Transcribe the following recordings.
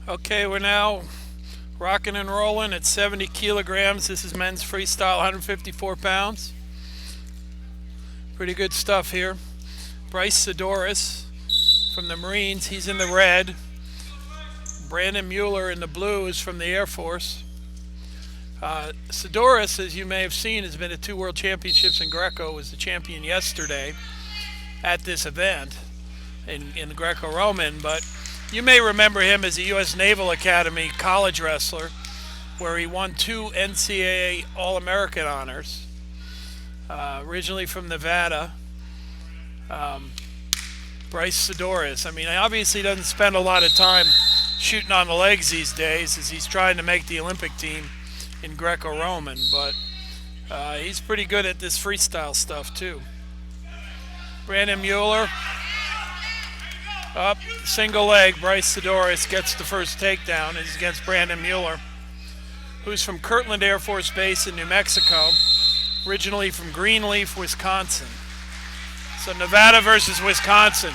Okay, we're now rocking and rolling at 70 kilograms. This is men's freestyle, 154 pounds. Pretty good stuff here. Bryce Saddoris from the Marines, he's in the red. Brandon Mueller in the blue is from the Air Force. Saddoris, as you may have seen, has been at 2 World Championships in Greco, was the champion yesterday at this event in Greco-Roman, but you may remember him as a U.S. Naval Academy college wrestler, where he won 2 NCAA All-American honors. Originally from Nevada, Bryce Saddoris. I mean, he obviously doesn't spend a lot of time shooting on the legs these days, as he's trying to make the Olympic team in Greco-Roman, but he's pretty good at this freestyle stuff too. Brandon Mueller, up, single leg. Bryce Saddoris gets the first takedown. It's against Brandon Mueller, who's from Kirtland Air Force Base in New Mexico, originally from Greenleaf, Wisconsin. So Nevada versus Wisconsin.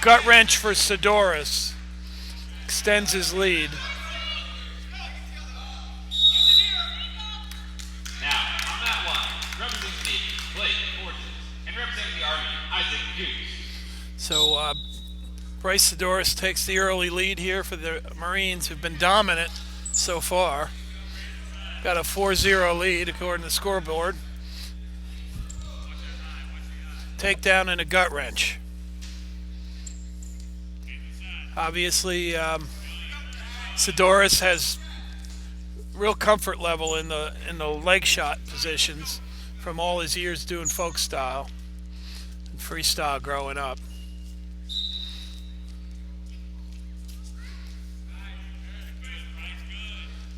Gut wrench for Saddoris. Extends his lead. Now, on that one, representing the Navy, Blake Forces, and representing the Army, Isaac Dukes. So Bryce Saddoris takes the early lead here for the Marines, who've been dominant so far. Got a 4-0 lead according to the scoreboard. Takedown and a gut wrench. Obviously, Saddoris has real comfort level in the leg shot positions from all his years doing folk style and freestyle growing up.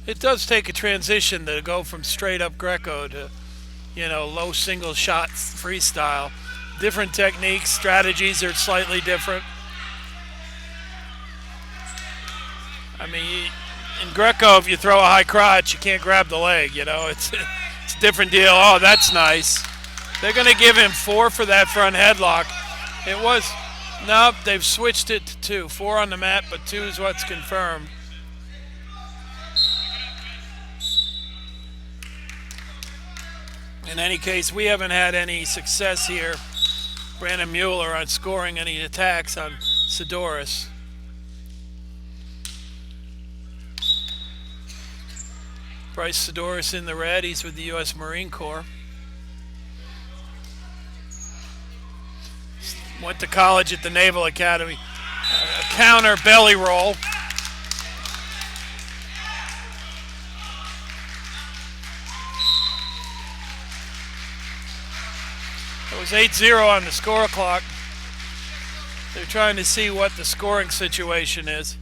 It does take a transition to go from straight up Greco to, low single shot freestyle. Different techniques, strategies are slightly different. I mean, in Greco, if you throw a high crotch, you can't grab the leg, It's a different deal. Oh, that's nice. They're going to give him 4 for that front headlock. Nope, they've switched it to 2. 4 on the mat, but 2 is what's confirmed. In any case, we haven't had any success here, Brandon Mueller, on scoring any attacks on Saddoris. Bryce Saddoris in the red. He's with the U.S. Marine Corps. Went to college at the Naval Academy. A counter belly roll. It was 8-0 on the score clock. They're trying to see what the scoring situation is.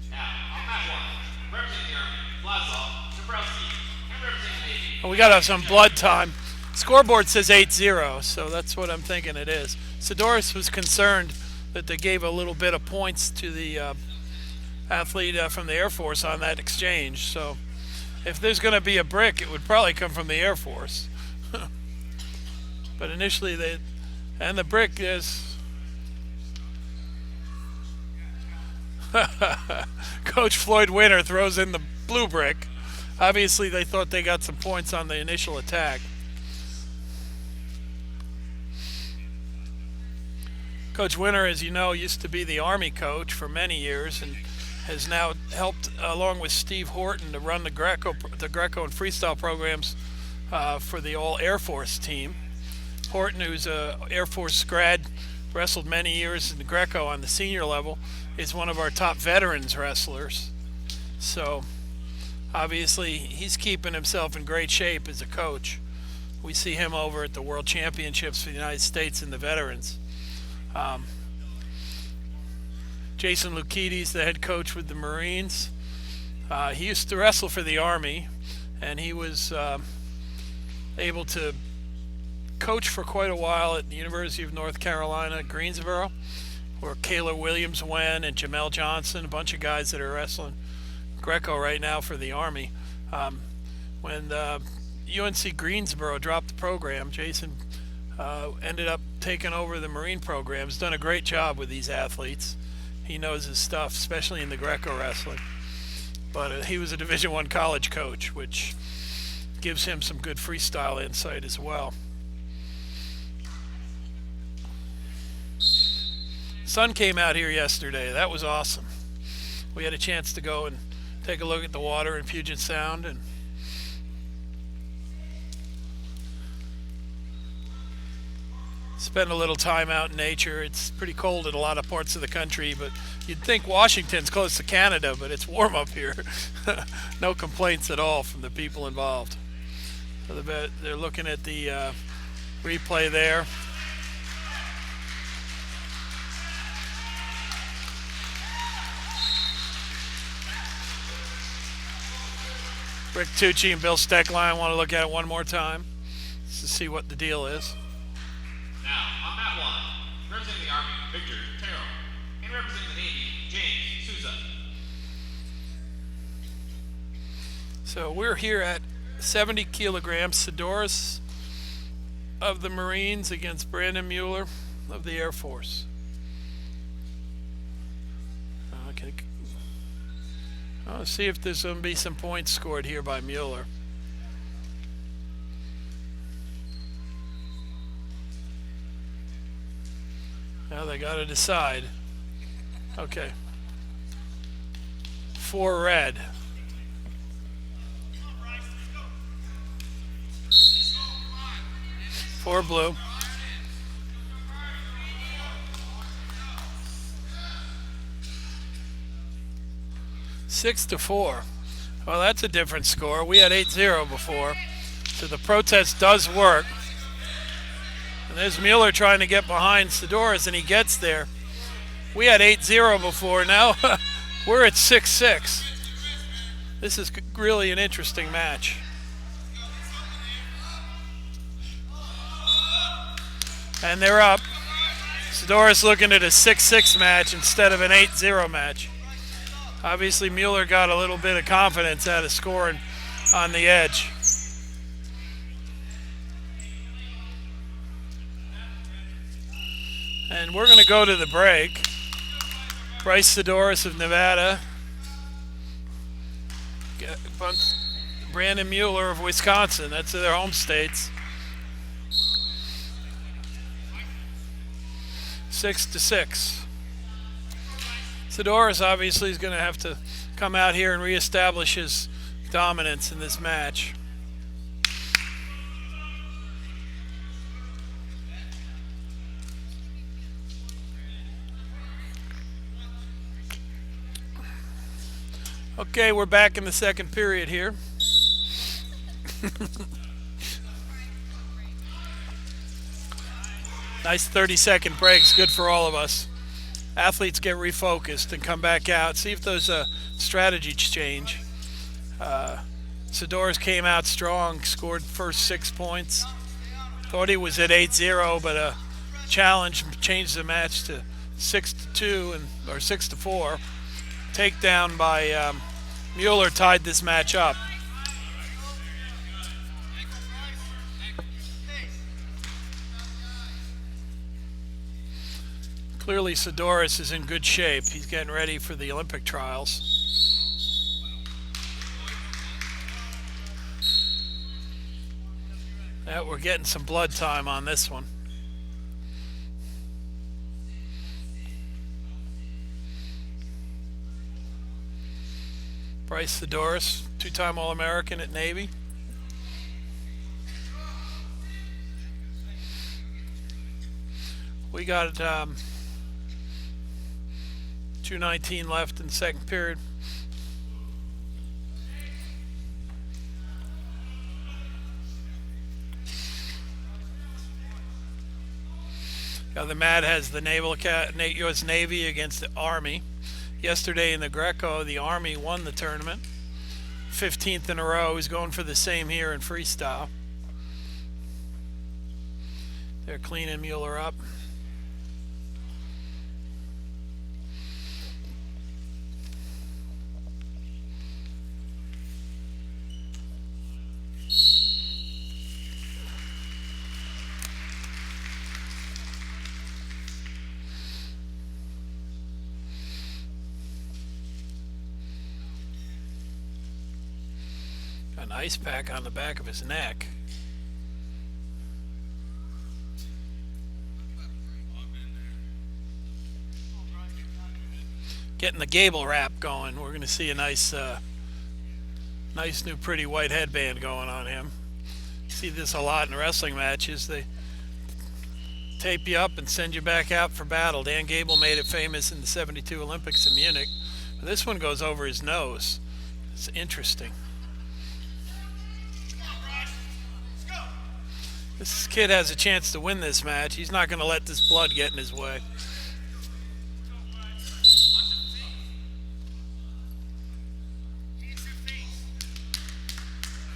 Oh, we got to have some blood time. Scoreboard says 8-0, so that's what I'm thinking it is. Saddoris was concerned that they gave a little bit of points to the athlete from the Air Force on that exchange. So if there's going to be a brick, it would probably come from the Air Force. But initially and the brick is Coach Floyd Winter throws in the blue brick. Obviously, they thought they got some points on the initial attack. Coach Winter, as you know, used to be the Army coach for many years and has now helped, along with Steve Horton, to run the Greco and freestyle programs for the All Air Force team. Horton, who's a Air Force grad, wrestled many years in the Greco on the senior level, is one of our top veterans wrestlers. So obviously he's keeping himself in great shape as a coach. We see him over at the World Championships for the United States and the veterans. Jason Lukides, the head coach with the Marines, he used to wrestle for the Army, and he was able to coach for quite a while at the University of North Carolina, Greensboro, where Kayla Williams went, and Jamel Johnson, a bunch of guys that are wrestling Greco right now for the Army. When UNC Greensboro dropped the program, Jason ended up taking over the Marine program. He's done a great job with these athletes. He knows his stuff, especially in the Greco wrestling. but he was a Division I college coach, which gives him some good freestyle insight as well. Sun came out here yesterday. That was awesome. We had a chance to go and take a look at the water in Puget Sound and spend a little time out in nature. It's pretty cold in a lot of parts of the country, but you'd think Washington's close to Canada, but it's warm up here. No complaints at all from the people involved. So they're looking at the replay there. Rick Tucci and Bill Steckline want to look at it one more time just to see what the deal is. Now, on mat 1, representing the Army, Victor Terrell, and representing the Navy, James Souza. So we're here at 70 kilograms. Saddoris of the Marines against Brandon Mueller of the Air Force. Okay. Let's see if there's going to be some points scored here by Mueller. Now they got to decide. Okay. 4 red. 4 blue. 6-4. Well, that's a different score. We had 8-0 before. So the protest does work. And there's Mueller trying to get behind Saddoris, and he gets there. We had 8-0 before. Now we're at 6-6. This is really an interesting match. And they're up. Saddoris looking at a 6-6 match instead of an 8-0 match. Obviously, Mueller got a little bit of confidence out of scoring on the edge. And we're going to go to the break. Bryce Saddoris of Nevada. Brandon Mueller of Wisconsin. That's their home states. 6-6. Saddoris obviously is going to have to come out here and reestablish his dominance in this match. Okay, we're back in the second period here. Nice 30-second breaks, good for all of us. Athletes get refocused and come back out. See if those strategies change. Saddoris came out strong, scored first 6 points. Thought he was at 8-0, but a challenge changed the match to 6-2 or 6-4. Takedown by Mueller tied this match up. Clearly Saddoris is in good shape. He's getting ready for the Olympic trials. Yeah, we're getting some blood time on this one. Bryce Saddoris, 2-time All-American at Navy. We got 2:19 left in the second period. The mat has the U.S. Navy against the Army. Yesterday in the Greco, the Army won the tournament. 15th in a row. He's going for the same here in freestyle. They're cleaning Mueller up. An ice pack on the back of his neck. Getting the gable wrap going. We're going to see a nice new pretty white headband going on him. See this a lot in wrestling matches. They tape you up and send you back out for battle. Dan Gable made it famous in the '72 Olympics in Munich. But this one goes over his nose. It's interesting. This kid has a chance to win this match. He's not going to let this blood get in his way.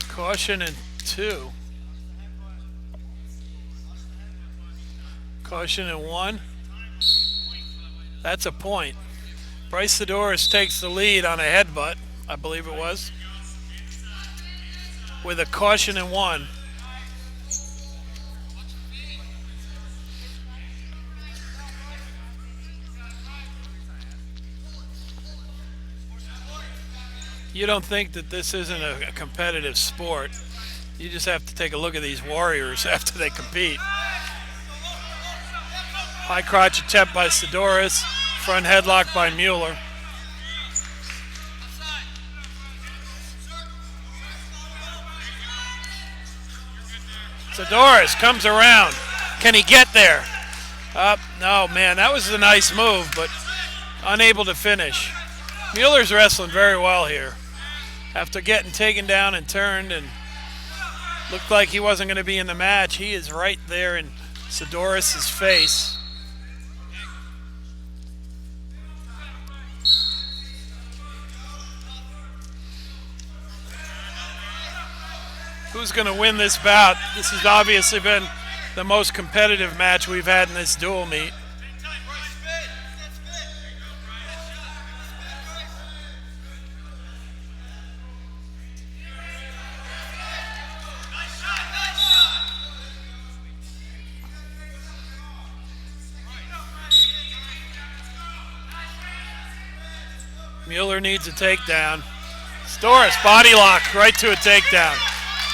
Caution and 2. Caution and 1. That's a point. Bryce Saddoris takes the lead on a headbutt, I believe it was, with a caution and 1. You don't think that this isn't a competitive sport. You just have to take a look at these warriors after they compete. High crotch attempt by Saddoris. Front headlock by Mueller. Saddoris comes around. Can he get there? No, man, that was a nice move, but unable to finish. Mueller's wrestling very well here. After getting taken down and turned and looked like he wasn't going to be in the match, he is right there in Saddoris' face. Who's going to win this bout? This has obviously been the most competitive match we've had in this dual meet. Mueller needs a takedown. Saddoris body lock right to a takedown.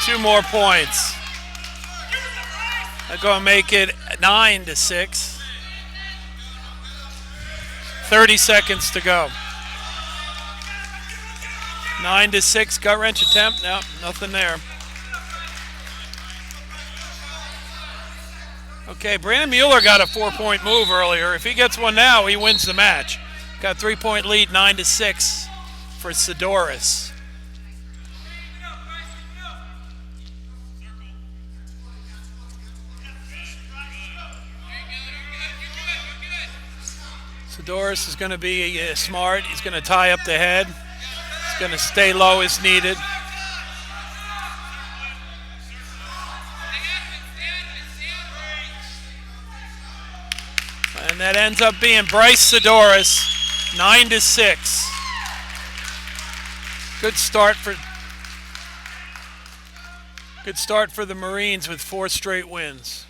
2 more points. They're going to make it 9-6. 30 seconds to go. 9-6. Gut wrench attempt. No, nothing there. Okay, Brandon Mueller got a 4-point move earlier. If he gets one now, he wins the match. Got a 3-point lead, 9-6 for Saddoris. Saddoris is going to be smart. He's going to tie up the head. He's going to stay low as needed. And that ends up being Bryce Saddoris. 9-6. Good start for the Marines with 4 straight wins.